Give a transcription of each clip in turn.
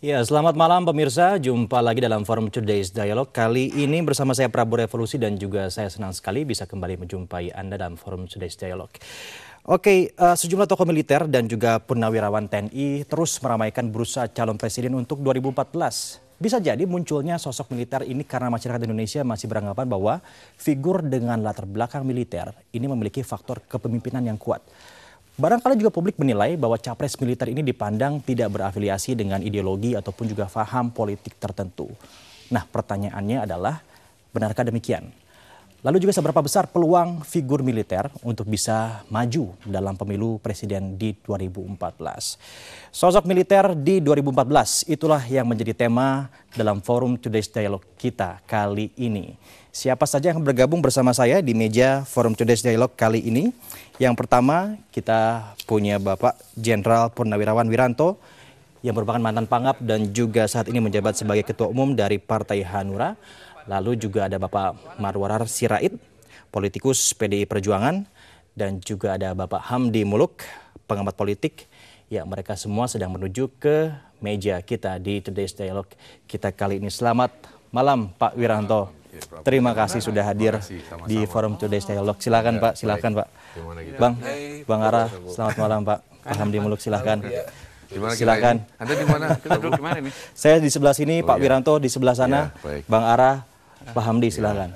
Ya, selamat malam pemirsa. Jumpa lagi dalam Forum Today's Dialogue. Kali ini bersama saya Prabowo Revolusi dan juga saya senang sekali bisa kembali menjumpai Anda dalam Forum Today's Dialogue. Oke, sejumlah tokoh militer dan juga purnawirawan TNI terus meramaikan bursa calon presiden untuk 2014. Bisa jadi munculnya sosok militer ini karena masyarakat Indonesia masih beranggapan bahwa figur dengan latar belakang militer ini memiliki faktor kepemimpinan yang kuat. Barangkali juga publik menilai bahwa capres militer ini dipandang tidak berafiliasi dengan ideologi ataupun juga paham politik tertentu. Nah, pertanyaannya adalah, benarkah demikian? Lalu juga seberapa besar peluang figur militer untuk bisa maju dalam pemilu presiden di 2014? Sosok militer di 2014 itulah yang menjadi tema dalam Forum Today's Dialogue kita kali ini. Siapa saja yang bergabung bersama saya di meja Forum Today's Dialogue kali ini? Yang pertama kita punya Bapak Jenderal Purnawirawan Wiranto yang merupakan mantan Pangap dan juga saat ini menjabat sebagai Ketua Umum dari Partai Hanura. Lalu juga ada Bapak Marwarar Sirait, politikus PDI Perjuangan, dan juga ada Bapak Hamdi Muluk, pengamat politik. Ya, mereka semua sedang menuju ke meja kita di Today's Dialogue kita kali ini. Selamat malam Pak Wiranto. Terima kasih sudah hadir di Forum Today's Dialogue. Silakan Pak, silakan Pak. Bang Ara, selamat malam Pak. Pak Hamdi Muluk, silakan. Silakan. Anda di mana? Kita duduk di mana nih? Saya di sebelah sini, Pak Wiranto di sebelah sana. Bang Ara, Pak Hamdi, silakan.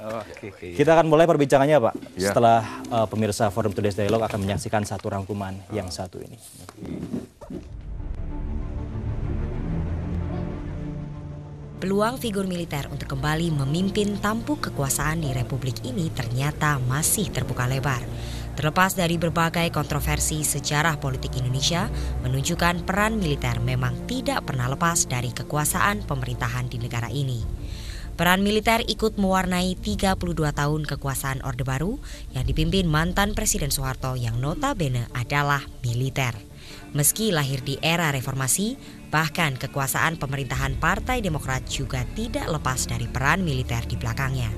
Kita akan mulai perbincangannya Pak. Setelah pemirsa Forum Today's Dialogue akan menyaksikan satu rangkuman yang satu ini. Peluang figur militer untuk kembali memimpin tampuk kekuasaan di Republik ini ternyata masih terbuka lebar. Terlepas dari berbagai kontroversi, sejarah politik Indonesia menunjukkan peran militer memang tidak pernah lepas dari kekuasaan pemerintahan di negara ini. Peran militer ikut mewarnai 32 tahun kekuasaan Orde Baru yang dipimpin mantan Presiden Soeharto yang notabene adalah militer. Meski lahir di era reformasi, bahkan kekuasaan pemerintahan Partai Demokrat juga tidak lepas dari peran militer di belakangnya.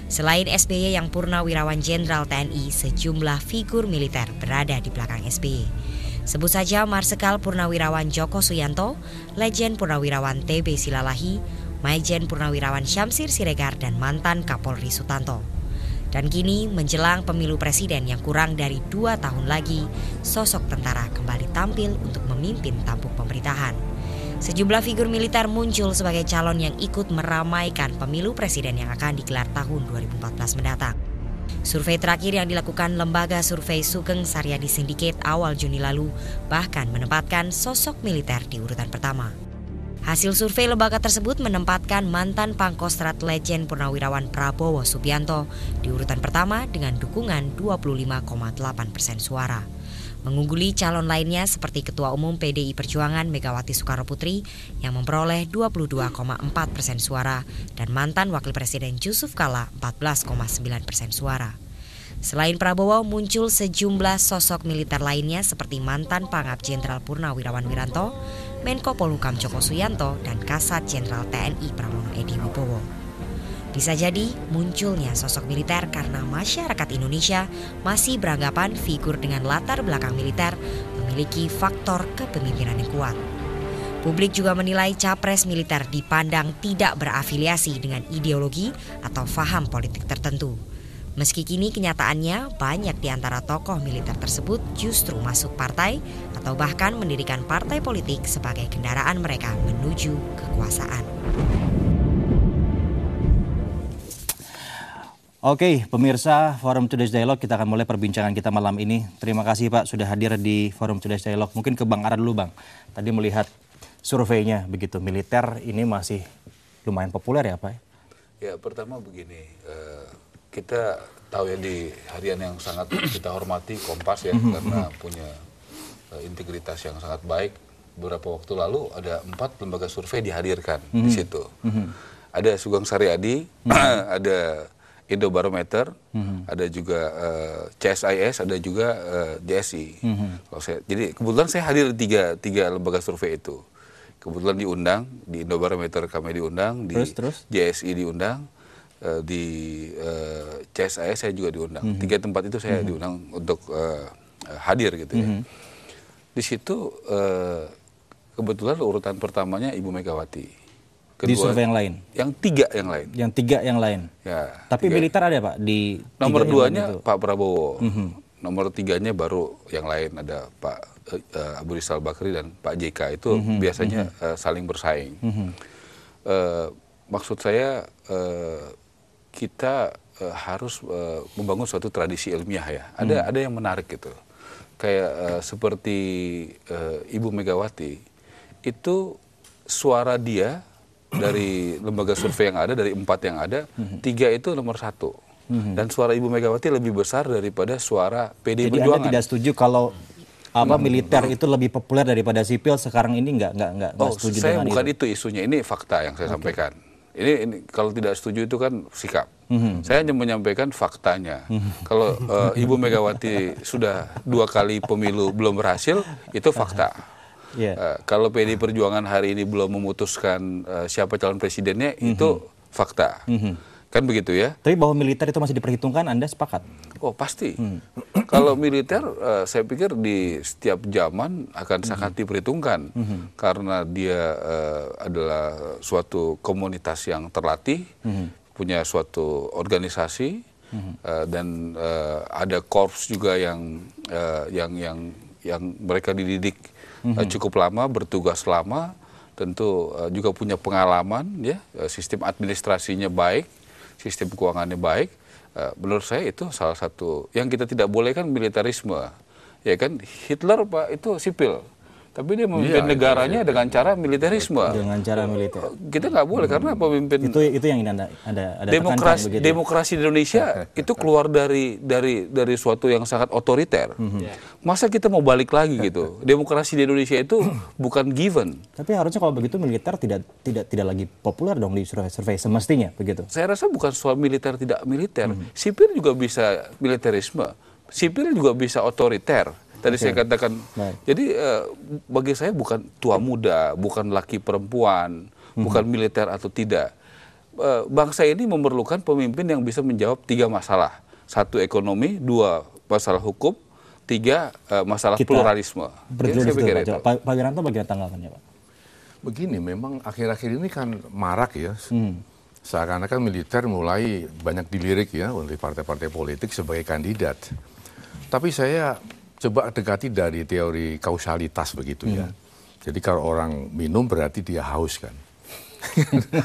Selain SBY yang purnawirawan Jenderal TNI, sejumlah figur militer berada di belakang SBY. Sebut saja Marsikal Purnawirawan Joko Suyanto, Legend Purnawirawan TB Silalahi, Maijen Purnawirawan Syamsir Siregar, dan mantan Kapolri Sutanto. Dan kini menjelang pemilu presiden yang kurang dari 2 tahun lagi, sosok tentara kembali tampil untuk memimpin tampuk pemerintahan. Sejumlah figur militer muncul sebagai calon yang ikut meramaikan pemilu presiden yang akan digelar tahun 2014 mendatang. Survei terakhir yang dilakukan lembaga survei Sugeng Saryadi Syndicate awal Juni lalu bahkan menempatkan sosok militer di urutan pertama. Hasil survei lembaga tersebut menempatkan mantan Pangkostrat Legend Purnawirawan Prabowo Subianto di urutan pertama dengan dukungan 25,8% suara. Mengungguli calon lainnya seperti Ketua Umum PDI Perjuangan Megawati Soekarnoputri yang memperoleh 22,4% suara dan mantan Wakil Presiden Yusuf Kala 14,9% suara. Selain Prabowo, muncul sejumlah sosok militer lainnya seperti mantan Pangap Jenderal Purnawirawan Wiranto, Menko Polhukam Joko Suyanto, dan Kasat Jenderal TNI Pramono Edy Wibowo. Bisa jadi munculnya sosok militer karena masyarakat Indonesia masih beranggapan figur dengan latar belakang militer memiliki faktor kepemimpinan yang kuat. Publik juga menilai capres militer dipandang tidak berafiliasi dengan ideologi atau paham politik tertentu. Meski kini kenyataannya banyak di antara tokoh militer tersebut justru masuk partai atau bahkan mendirikan partai politik sebagai kendaraan mereka menuju kekuasaan. Oke, pemirsa Forum Today's Dialogue, kita akan mulai perbincangan kita malam ini. Terima kasih Pak sudah hadir di Forum Today's Dialogue. Mungkin ke Bang Ara dulu Bang. Tadi melihat surveinya begitu, militer ini masih lumayan populer ya Pak? Ya, pertama begini, kita tahu ya di harian yang sangat kita hormati, Kompas ya, karena punya integritas yang sangat baik. Beberapa waktu lalu ada 4 lembaga survei dihadirkan di situ. Ada Sugeng Saryadi, ada Indobarometer, ada juga CSIS, ada juga JSI. Jadi kebetulan saya hadir di tiga lembaga survei itu. Kebetulan diundang, di Indobarometer kami diundang, di JSI diundang, di CSIS saya juga diundang. 3 tempat itu saya diundang untuk hadir gitu ya. Di situ kebetulan urutan pertamanya Ibu Megawati. Di survei yang lain? Yang 3 yang lain. Yang 3 yang lain? Ya. Tapi militer ada Pak di nomor 2-nya Pak Prabowo. Nomor 3-nya baru yang lain, ada Pak Abu Rizal Bakri dan Pak JK. Itu biasanya saling bersaing. Maksud saya kita harus membangun suatu tradisi ilmiah ya. Ada yang menarik gitu. Kayak seperti Ibu Megawati, itu suara dia dari lembaga survei yang ada, dari 4 yang ada, 3 itu nomor 1. Dan suara Ibu Megawati lebih besar daripada suara PDI Perjuangan. Jadi Anda tidak setuju kalau militer itu lebih populer daripada sipil sekarang ini? Nggak setuju dengan itu? Bukan itu isunya, ini fakta yang saya sampaikan. Ini kalau tidak setuju itu kan sikap. Saya hanya menyampaikan faktanya. Kalau Ibu Megawati sudah 2 kali pemilu belum berhasil, itu fakta. Kalau PDI Perjuangan hari ini belum memutuskan siapa calon presidennya, itu fakta. Kan begitu ya? Tapi bahwa militer itu masih diperhitungkan, Anda sepakat? Oh pasti. Kalau militer, saya pikir di setiap zaman akan sangat diperhitungkan. Karena dia adalah suatu komunitas yang terlatih, punya suatu organisasi, dan ada korps juga yang mereka dididik cukup lama, bertugas lama, tentu juga punya pengalaman, ya, sistem administrasinya baik, sistem keuangannya baik. Menurut saya itu salah satu yang kita tidak boleh kan militerisme, ya kan. Hitler Pak itu sipil, tapi dia memimpin negaranya dengan cara militerisme. Dengan cara militer. Kita nggak boleh karena pemimpin itu yang ingin Anda demokrasi di Indonesia itu keluar dari suatu yang sangat otoriter. Masa kita mau balik lagi gitu? Demokrasi di Indonesia itu bukan given. Tapi harusnya kalau begitu militer tidak lagi populer dong di survei semestinya begitu. Saya rasa bukan soal militer tidak militer. Sipil juga bisa militerisme. Sipil juga bisa otoriter. Tadi saya katakan, jadi bagi saya bukan tua muda, bukan laki perempuan, bukan militer atau tidak. Bangsa ini memerlukan pemimpin yang bisa menjawab 3 masalah. 1 ekonomi, 2 masalah hukum, 3 masalah pluralisme. Saya pikir itu. Pak Wiranto bagaimana tanggapannya Pak? Begini, memang akhir-akhir ini kan marak ya. Seakan-akan militer mulai banyak dilirik ya oleh partai-partai politik sebagai kandidat. Tapi saya coba dekati dari teori kausalitas begitu ya. Jadi kalau orang minum berarti dia haus kan.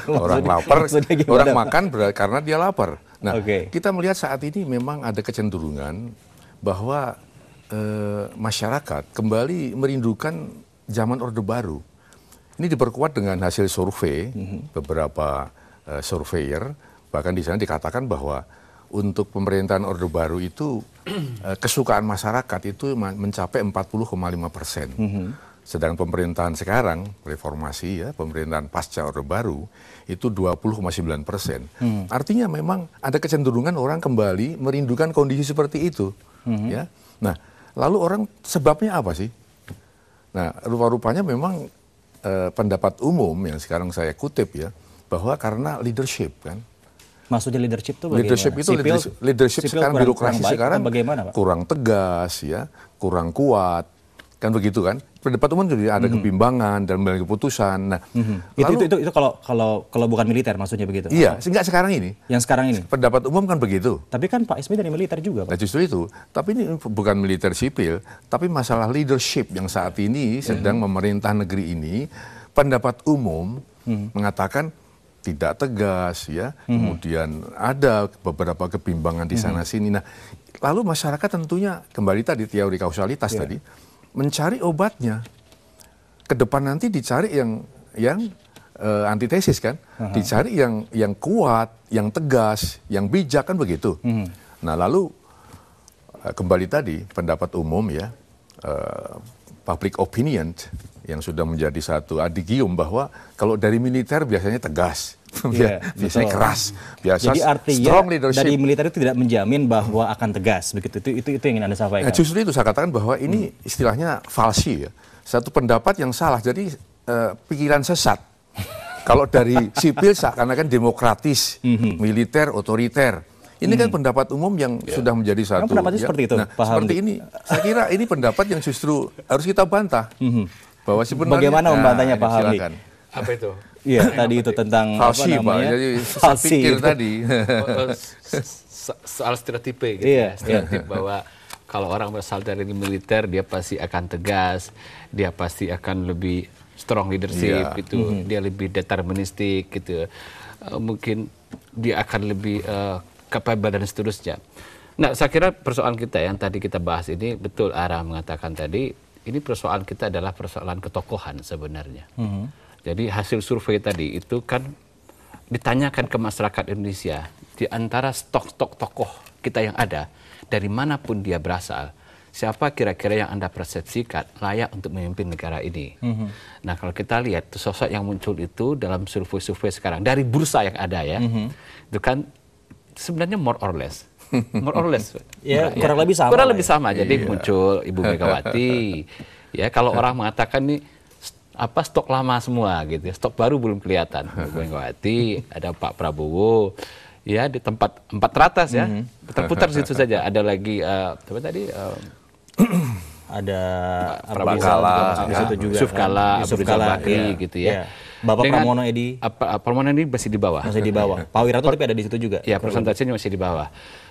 Orang lapar, orang makan karena dia lapar. Nah, kita melihat saat ini memang ada kecenderungan bahwa masyarakat kembali merindukan zaman Orde Baru. Ini diperkuat dengan hasil survei, beberapa surveyor, bahkan di sana dikatakan bahwa untuk pemerintahan Orde Baru itu kesukaan masyarakat itu mencapai 40,5%. Sedang pemerintahan sekarang, reformasi ya, pemerintahan pasca Orde Baru itu 20,9%. Artinya memang ada kecenderungan orang kembali merindukan kondisi seperti itu. Ya. Nah, lalu orang sebabnya apa sih? Nah, rupa-rupanya memang pendapat umum yang sekarang saya kutip ya, bahwa karena leadership kan. Maksudnya leadership itu bagaimana? Leadership sekarang birokrasi sekarang bagaimana, Pak? Kurang tegas ya, kurang kuat, kan begitu kan? Pendapat umum juga ada kebimbangan dan mengambil keputusan. Nah, itu kalau bukan militer maksudnya begitu? Iya, enggak sekarang ini. Yang sekarang ini? Pendapat umum kan begitu. Tapi kan Pak SBY dari militer juga, Pak. Nah justru itu, tapi ini bukan militer sipil, tapi masalah leadership yang saat ini sedang memerintah negeri ini, pendapat umum mengatakan tidak tegas ya, kemudian ada beberapa kebimbangan di sana sini. Nah, lalu masyarakat tentunya kembali tadi teori kausalitas tadi mencari obatnya. Ke depan nanti dicari yang antitesis kan, dicari yang kuat, yang tegas, yang bijak kan begitu. Nah, lalu kembali tadi pendapat umum ya, public opinion yang sudah menjadi satu adigium bahwa kalau dari militer biasanya tegas, biasanya keras, biasa. Jadi artinya strong leadership. Dari militer itu tidak menjamin bahwa akan tegas, begitu. Itu yang ingin Anda sampaikan. Nah, justru itu saya katakan bahwa ini istilahnya falsi ya, satu pendapat yang salah. Jadi pikiran sesat. Kalau dari sipil seakan-akan demokratis, militer otoriter. Ini kan pendapat umum yang sudah menjadi satu. Pendapatnya seperti itu, nah, seperti ini, saya kira ini pendapat yang justru harus kita bantah. Bahwa sebenarnya bagaimana membantahnya Pak Hamdi? silakan. Apa itu? Iya, tadi itu tentang Falsi, apa Pak. namanya? Jadi Falsi pikir itu. tadi. Soal stereotipe gitu Iya. ya. Stereotip bahwa kalau orang berasal dari militer dia pasti akan tegas, dia pasti akan lebih strong leadership Iya. gitu, dia lebih deterministik gitu. Mungkin dia akan lebih capable dan seterusnya. Nah, saya kira persoalan kita yang tadi kita bahas ini betul Ara mengatakan tadi, ini persoalan kita adalah persoalan ketokohan sebenarnya. Jadi hasil survei tadi itu kan ditanyakan ke masyarakat Indonesia, di antara stok-stok tokoh kita yang ada, dari manapun dia berasal, siapa kira-kira yang Anda persepsikan layak untuk memimpin negara ini. Nah, kalau kita lihat sosok yang muncul itu dalam survei-survei sekarang, dari bursa yang ada ya, itu kan sebenarnya more or less. More or less. Ya, kurang lebih sama. Kurang lah lebih ya. sama. Jadi muncul Ibu Megawati. Ya, kalau orang mengatakan nih stok lama semua gitu. Stok baru belum kelihatan. Ibu Megawati, ada Pak Prabowo. Ya, di tempat empat teratas ya. Putar-putar situ saja. Ada lagi apa tadi? Ada Bangkala, di situ juga. Yusuf Kala, Yusuf Abu Rizal Kala, Bakri iya. gitu ya. Iya. Bapak Dengan- Pramono Edi Pramono Edi masih di bawah. masih di bawah. Pak Wiranto tapi ada di situ juga. Ya, persentasenya masih di bawah.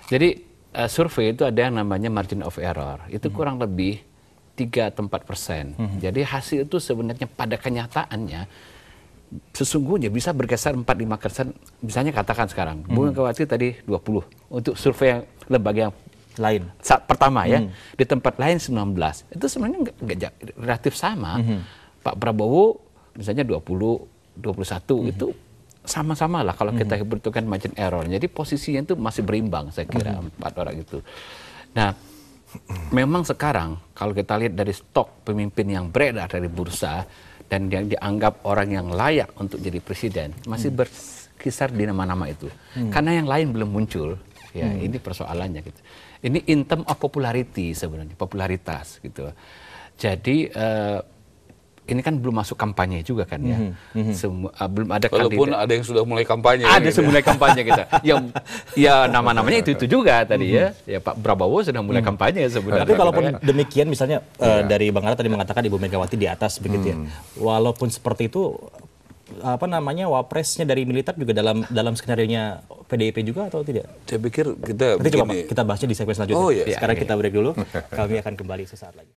Jadi survei itu ada yang namanya margin of error. Itu kurang lebih 3-4%. Jadi hasil itu sebenarnya pada kenyataannya sesungguhnya bisa bergeser 4-5%. Misalnya katakan sekarang, Bu Megawati tadi 20 untuk survei yang lembaga yang Lain. saat pertama ya, di tempat lain 19. Itu sebenarnya nggak relatif sama. Pak Prabowo misalnya 20, 21 itu sama-sama lah kalau kita berhitungan margin error. Jadi posisinya itu masih berimbang saya kira empat orang itu. Nah, memang sekarang kalau kita lihat dari stok pemimpin yang beredar dari bursa dan yang dianggap orang yang layak untuk jadi presiden masih berkisar di nama-nama itu. Karena yang lain belum muncul. Ya, ini persoalannya gitu. Ini in term of popularity sebenarnya, popularitas gitu. Jadi ini kan belum masuk kampanye juga kan ya. Belum ada Walaupun kandidat. ada yang sudah mulai kampanye. Ada gitu. mulai kampanye kita. Yang ya nama-namanya itu juga tadi ya. Ya Pak Prabowo sudah mulai kampanye sebenarnya. Tapi kalaupun demikian misalnya dari Bang Ara tadi mengatakan Ibu Megawati di atas begitu ya. Walaupun seperti itu apa namanya wapresnya dari militer juga dalam skenarionya PDIP juga atau tidak? Saya pikir kita Nanti coba begini. kita bahasnya di segmen selanjutnya. Oh, iya. Sekarang kita break dulu. Kami akan kembali sesaat lagi.